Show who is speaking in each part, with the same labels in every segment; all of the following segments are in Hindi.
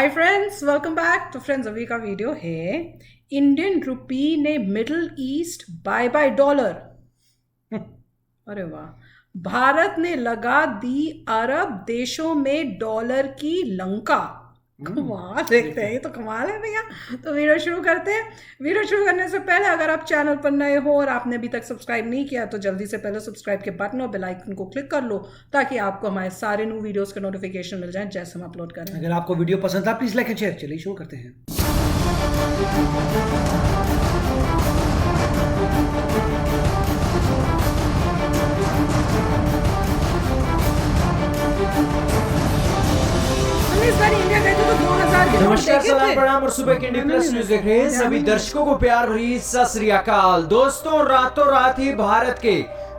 Speaker 1: हाय फ्रेंड्स, वेलकम बैक। तो फ्रेंड्स, अभी का वीडियो है इंडियन रुपी ने middle east bye bye dollar. अरे वाह। भारत ने लगा दी अरब देशों में डॉलर की लंका। कमाल, देखते हैं, ये तो कमाल है भैया। तो वीडियो शुरू करते हैं। वीडियो शुरू करने से पहले अगर आप चैनल पर नए हो और आपने अभी तक सब्सक्राइब नहीं किया तो जल्दी से पहले सब्सक्राइब के बटन और बेल आइकन को क्लिक कर लो ताकि आपको हमारे सारे न्यू वीडियोस के नोटिफिकेशन मिल जाएं जैसे हम अपलोड करें।
Speaker 2: अगर आपको वीडियो पसंद था प्लीज लाइक एंड शेयर। चलिए शुरू करते हैं।
Speaker 1: इस बार इंडिया गए थे तो 2000 के नोट
Speaker 3: नमस्कार,
Speaker 1: देखे
Speaker 3: सलाम,
Speaker 1: थे।
Speaker 3: प्रणाम और सुबह के इंडिया प्लस न्यूज देख रहे हैं सभी दर्शकों को प्यार भरी सत श्री अकाल। दोस्तों, रातों रात ही भारत के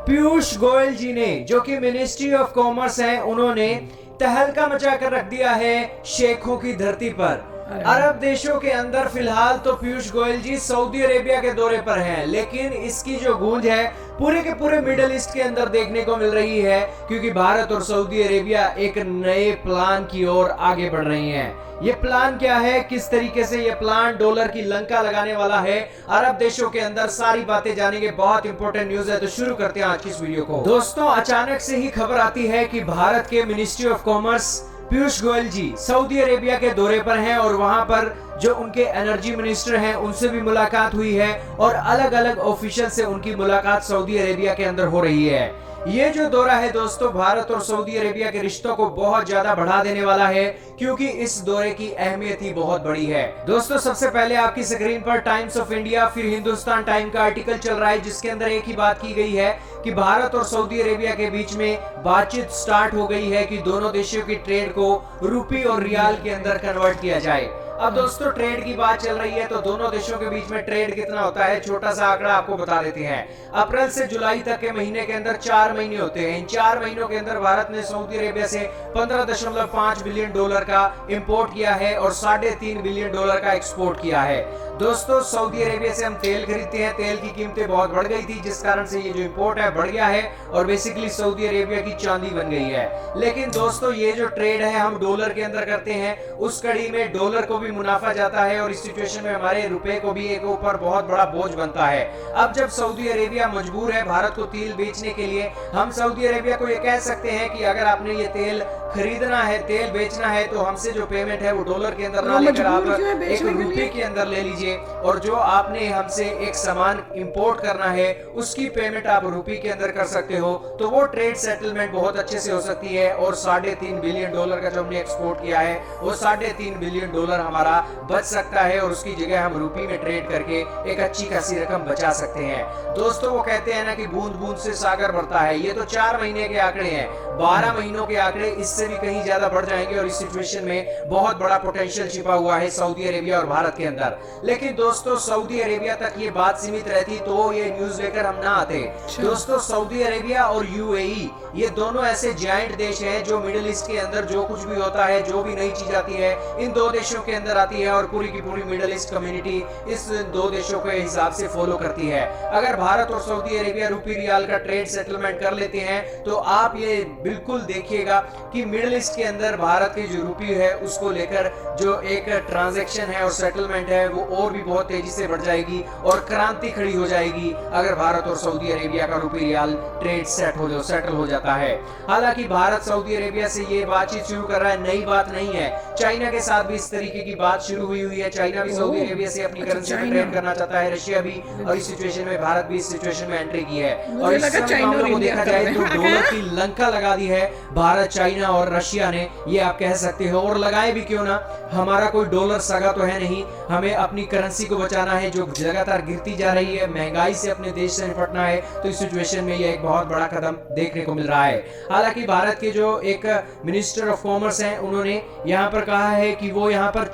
Speaker 3: पीयूष गोयल जी ने, जो कि मिनिस्ट्री ऑफ कॉमर्स हैं, उन्होंने तहलका मचा कर रख दिया है शेखों की धरती पर। अरब देशों के अंदर फिलहाल तो पीयूष गोयल जी सऊदी अरेबिया के दौरे पर हैं, लेकिन इसकी जो गूंज है पूरे के पूरे मिडिल ईस्ट के अंदर देखने को मिल रही है, क्योंकि भारत और सऊदी अरेबिया एक नए प्लान की ओर आगे बढ़ रही हैं। ये प्लान क्या है, किस तरीके से ये प्लान डॉलर की लंका लगाने वाला है अरब देशों के अंदर, सारी बातें जानेंगे। बहुत इंपॉर्टेंट न्यूज है, तो शुरू करते हैं आज की इस वीडियो को। दोस्तों, अचानक से ही खबर आती है कि भारत के ministry of commerce Piyush Goyal ji Saudi Arabia के दौरे पर हैं और वहां पर जो उनके एनर्जी मिनिस्टर हैं उनसे भी मुलाकात हुई है और अलग अलग ऑफिशियल से उनकी मुलाकात सऊदी अरेबिया के अंदर हो रही है। ये जो दौरा है दोस्तों, भारत और सऊदी अरेबिया के रिश्तों को बहुत ज्यादा बढ़ा देने वाला है, क्योंकि इस दौरे की अहमियत ही बहुत बड़ी है। दोस्तों, सबसे पहले आपकी स्क्रीन पर टाइम्स ऑफ इंडिया फिर हिंदुस्तान टाइम का आर्टिकल चल रहा है, जिसके अंदर एक ही बात की गई है कि भारत और सऊदी अरेबिया के बीच में बातचीत स्टार्ट हो गई है कि दोनों देशों की ट्रेड को रुपी और रियाल के अंदर कन्वर्ट किया जाए। अब दोस्तों, ट्रेड की बात चल रही है तो दोनों देशों के बीच में ट्रेड कितना होता है, छोटा सा आंकड़ा आपको बता देते हैं। अप्रैल से जुलाई तक के महीने के अंदर 4 महीने होते हैं। इन 4 महीनों के अंदर भारत ने सऊदी अरेबिया से 15.5 बिलियन डॉलर का इंपोर्ट किया है और 3.5 बिलियन डॉलर का एक्सपोर्ट किया है। दोस्तों, सऊदी अरेबिया से हम तेल खरीदते हैं, तेल की कीमतें बहुत बढ़ गई थी, जिस कारण से ये जो इंपोर्ट है बढ़ गया है और बेसिकली सऊदी अरेबिया की चांदी बन गई है। लेकिन दोस्तों, ये जो ट्रेड है हम डॉलर के अंदर करते हैं, उस कड़ी में डॉलर को भी मुनाफा जाता है और इस सिचुएशन में हमारे रुपए को भी एक ऊपर बहुत बड़ा बोझ बनता है। अब जब सऊदी अरेबिया मजबूर है भारत को तेल बेचने के लिए, हम सऊदी अरेबिया को ये कह सकते हैं कि अगर आपने ये तेल खरीदना है, तेल बेचना है, तो हमसे जो पेमेंट है वो डॉलर के अंदर ना लेकर आप एक रुपए के अंदर ले लीजिए, और जो आपने हमसे एक सामान इंपोर्ट करना है उसकी पेमेंट आप रुपए के अंदर कर सकते हो। तो वो ट्रेड सेटलमेंट बहुत अच्छे से हो सकती है और 3.5 बिलियन डॉलर का जो हमने एक्सपोर्ट किया है वो 3.5 बिलियन डॉलर हमारा बच सकता है और उसकी जगह हम रुपए में ट्रेड करके एक अच्छी खासी रकम बचा सकते हैं। दोस्तों, वो कहते हैं ना कि बूंद बूंद से सागर भरता है। ये तो 4 महीने के आंकड़े हैं, 12 महीनों के आंकड़े इससे भी कहीं ज्यादा बढ़ जाएंगे और इस सिचुएशन में बहुत बड़ा पोटेंशियल छिपा हुआ है सऊदी अरेबिया और भारत के अंदर। लेकिन दोस्तों, सऊदी अरेबिया तक ये बात सीमित रहती तो ये न्यूज लेकर हम ना आते। दोस्तों, सऊदी अरेबिया और यूएई ये दोनों ऐसे जायंट देश हैं जो मिडिल ईस्ट के अंदर जो कुछ भी होता है, जो भी नई चीज आती है, इन दो देशों के अंदर आती है और पूरी की पूरी मिडिल ईस्ट कम्युनिटी इस दो देशों के हिसाब से फॉलो करती है। अगर भारत और सऊदी अरेबिया रुपी रियाल का ट्रेड सेटलमेंट कर लेते हैं तो आप ये बिल्कुल देखिएगा कि मिडिल ईस्ट के अंदर भारत की जो रुपी है उसको लेकर जो एक ट्रांजैक्शन है और सेटलमेंट है वो और भी बहुत तेजी से बढ़ जाएगी और क्रांति खड़ी हो जाएगी अगर भारत और सऊदी अरेबिया का रुपी रियाल ट्रेड सेटल हो जाता है। हालांकि भारत सऊदी अरेबिया से ये बातचीत शुरू कर रहा है, नई बात नहीं है। चाइना के साथ भी इस तरीके की बात शुरू हुई है। चाइना भी सऊदी अरेबिया से अपनी करेंसी में ट्रेड करना चाहता है, रशिया भी, और इस सिचुएशन में भारत भी इस सिचुएशन में एंट्री की है। और इस मामले को देखा जाए तो डॉलर की लंका लगा दी है भारत, चाइना और रशिया ने, ये आप कह सकते हो। और लगाए भी क्यों ना, हमारा कोई डॉलर सगा तो है नहीं, हमें अपनी करेंसी को बचाना है जो लगातार गिरती जा रही है, महंगाई से अपने देश से निपटना है। तो इस सिचुएशन में ये एक बहुत बड़ा कदम देखने को मिल रहा है। हालांकि भारत के जो एक मिनिस्टर ऑफ कॉमर्स हैं, उन्होंने यहाँ पर कहा है कि वो यहाँ पर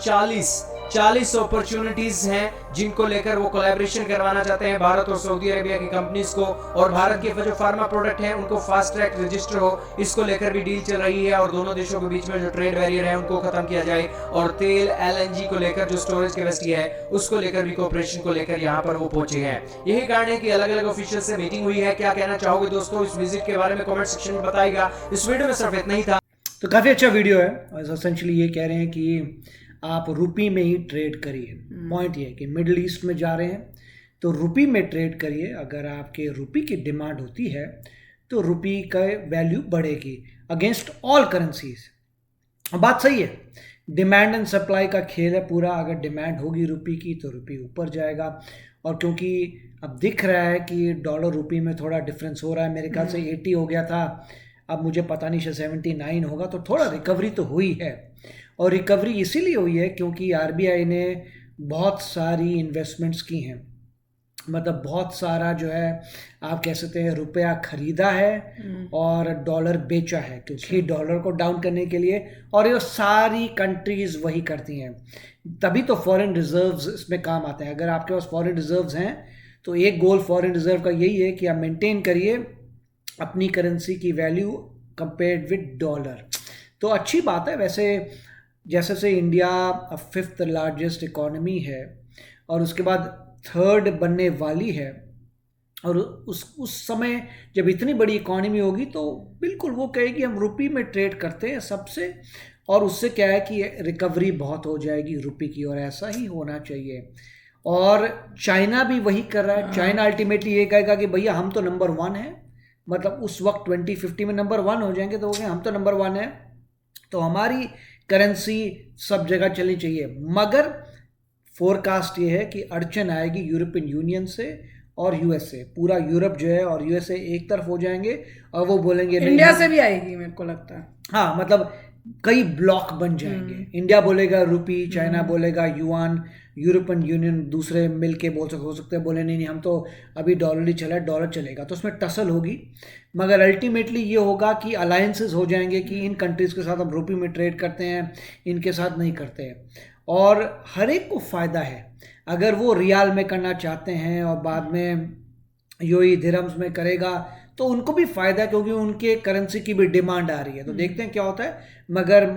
Speaker 3: 40 अपॉर्चुनिटीज हैं जिनको लेकर वो कोलैबोरेशन करवाना चाहते हैं भारत और सऊदी अरेबिया की कंपनीज को, और भारत के जो फार्मा प्रोडक्ट हैं उनको फास्ट ट्रैक रजिस्टर हो, इसको लेकर भी डील चल रही है और दोनों देशों के बीच में जो ट्रेड बैरियर है उनको खत्म किया जाए, और तेल एलएनजी को लेकर जो स्टोरेज कैपेसिटी है उसको लेकर भी कोऑपरेशन को लेकर यहाँ पर वो पहुंचे हैं। यही कारण है कि अलग अलग ऑफिशियल से मीटिंग हुई है। क्या कहना चाहोगे दोस्तों इस विजिट के बारे में, कमेंट सेक्शन में बताइएगा। इस वीडियो में सिर्फ इतना ही था।
Speaker 2: तो काफ़ी अच्छा वीडियो है और एसेंशियली ये कह रहे हैं कि आप रुपी में ही ट्रेड करिए। पॉइंट ये है कि मिडिल ईस्ट में जा रहे हैं तो रुपी में ट्रेड करिए। अगर आपके रुपी की डिमांड होती है तो रुपी का वैल्यू बढ़ेगी अगेंस्ट ऑल करेंसीज। बात सही है, डिमांड एंड सप्लाई का खेल है पूरा। अगर डिमांड होगी रुपी की तो रुपी ऊपर जाएगा, और क्योंकि अब दिख रहा है कि डॉलर रुपी में थोड़ा डिफरेंस हो रहा है, मेरे ख्याल से 80 हो गया था, अब मुझे पता नहीं शायद 79 होगा, तो थोड़ा रिकवरी तो हुई है। और रिकवरी इसीलिए हुई है क्योंकि आरबीआई ने बहुत सारी इन्वेस्टमेंट्स की हैं, मतलब बहुत सारा जो है आप कह सकते हैं रुपया खरीदा है और डॉलर बेचा है, क्योंकि डॉलर को डाउन करने के लिए, और ये सारी कंट्रीज वही करती हैं, तभी तो फॉरेन रिजर्व्स इसमें काम आते हैं। अगर आपके पास फॉरेन रिजर्व्स हैं तो एक गोल फॉरेन रिजर्व का यही है कि आप मेंटेन करिए अपनी करेंसी की वैल्यू कंपेयर्ड विद डॉलर। तो अच्छी बात है। वैसे जैसे से इंडिया 5th लार्जेस्ट इकोनॉमी है और उसके बाद 3rd बनने वाली है, और उस समय जब इतनी बड़ी इकोनॉमी होगी तो बिल्कुल वो कहेगी हम रुपी में ट्रेड करते हैं सबसे, और उससे क्या है कि रिकवरी बहुत हो जाएगी रुपी की, और ऐसा ही होना चाहिए। और चाइना भी वही कर रहा है। चाइना अल्टीमेटली ये कहेगा कि भैया हम तो नंबर 1 है, मतलब उस वक्त 2050 में नंबर 1 हो जाएंगे तो वो हम तो नंबर 1 है, तो हमारी करेंसी सब जगह चलनी चाहिए। मगर फोरकास्ट ये है कि अड़चन आएगी यूरोपियन यूनियन से और यूएसए। पूरा यूरोप जो है और यूएसए एक तरफ हो जाएंगे और वो बोलेंगे
Speaker 1: इंडिया से भी आएगी मेरे को लगता है।
Speaker 2: हाँ, मतलब कई ब्लॉक बन जाएंगे। इंडिया बोलेगा रुपी, चाइना बोलेगा युआन, यूरोपियन यूनियन दूसरे मिल के हो सकते हैं बोले नहीं हम तो अभी डॉलर ही चला, डॉलर चलेगा, तो उसमें टसल होगी। मगर अल्टीमेटली ये होगा कि अलायंसेस हो जाएंगे कि इन कंट्रीज़ के साथ हम रुपी में ट्रेड करते हैं, इनके साथ नहीं करते हैं, और हर एक को फ़ायदा है। अगर वो रियाल में करना चाहते हैं और बाद में यूएई दिरहम्स में करेगा तो उनको भी फ़ायदा है, क्योंकि उनके करेंसी की भी डिमांड आ रही है। तो देखते हैं क्या होता है। मगर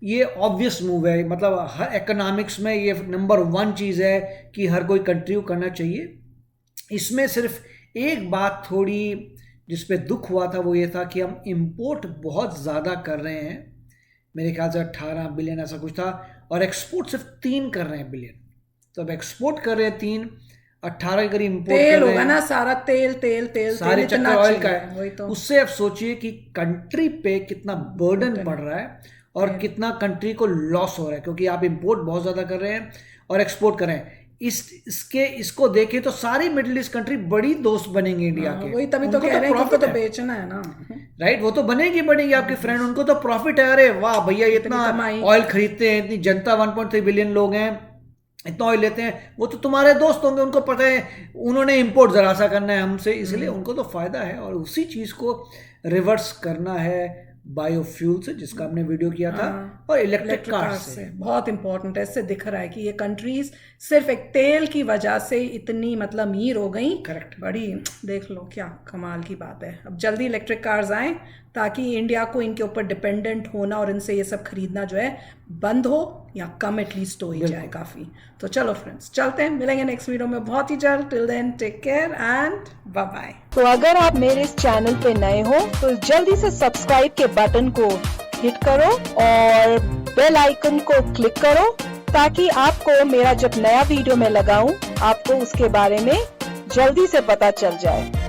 Speaker 2: ये ऑब्वियस मूव है, मतलब हर इकोनॉमिक्स में ये नंबर 1 चीज़ है कि हर कोई कंट्री को करना चाहिए। इसमें सिर्फ एक बात थोड़ी जिस पे दुख हुआ था वो ये था कि हम इंपोर्ट बहुत ज़्यादा कर रहे हैं, मेरे ख्याल से 18 बिलियन ऐसा कुछ था, और एक्सपोर्ट सिर्फ 3 कर रहे हैं बिलियन। तो अब एक्सपोर्ट कर रहे हैं 3, 18 के करीब इंपोर्ट कर रहे हैं।
Speaker 1: होगा ना सारा तेल
Speaker 2: सारे चक्कर ऑयल का है।
Speaker 1: वही तो।
Speaker 2: उससे अब सोचिए कि कंट्री पे कितना बर्डन पड़ रहा है और कितना कंट्री को लॉस हो रहा है, क्योंकि आप इंपोर्ट बहुत ज़्यादा कर रहे हैं और एक्सपोर्ट कर रहे हैं। इसको देखें तो सारी मिडिल ईस्ट कंट्री बड़ी दोस्त बनेंगी इंडिया के।
Speaker 1: वही तभी तो कह रहे हैं कि उनको तो बेचना है ना,
Speaker 2: राइट। वो तो बनेगी आपके फ्रेंड, उनको तो प्रॉफिट है। अरे वाह भैया, इतना ऑयल खरीदते हैं, इतनी जनता 1.3 बिलियन लोग हैं, इतना ऑयल लेते हैं, वो तो तुम्हारे दोस्त होंगे, उनको पता है उन्होंने इंपोर्ट जरा सा करना है हमसे, इसलिए उनको तो फायदा है। और उसी चीज़ को रिवर्स करना है बायोफ्यूल से, जिसका हमने वीडियो किया था, और इलेक्ट्रिक कार से।
Speaker 1: बहुत इंपॉर्टेंट है। इससे दिख रहा है कि ये कंट्रीज सिर्फ एक तेल की वजह से इतनी मतलब अमीर हो गई।
Speaker 2: करेक्ट।
Speaker 1: बड़ी देख लो क्या कमाल की बात है। अब जल्दी इलेक्ट्रिक कार्स आएँ ताकि इंडिया को इनके ऊपर डिपेंडेंट होना और इनसे ये सब खरीदना जो है बंद हो, या कम एटलीस्ट हो ही जाए काफ़ी। तो चलो फ्रेंड्स, चलते हैं, मिलेंगे नेक्स्ट वीडियो में बहुत ही जल्द। Till then take care and bye bye.
Speaker 4: तो अगर आप मेरे इस चैनल पे नए हो तो जल्दी से सब्सक्राइब के बटन को हिट करो और बेल आइकन को क्लिक करो, ताकि आपको मेरा जब नया वीडियो मैं लगाऊं आपको उसके बारे में जल्दी से पता चल जाए।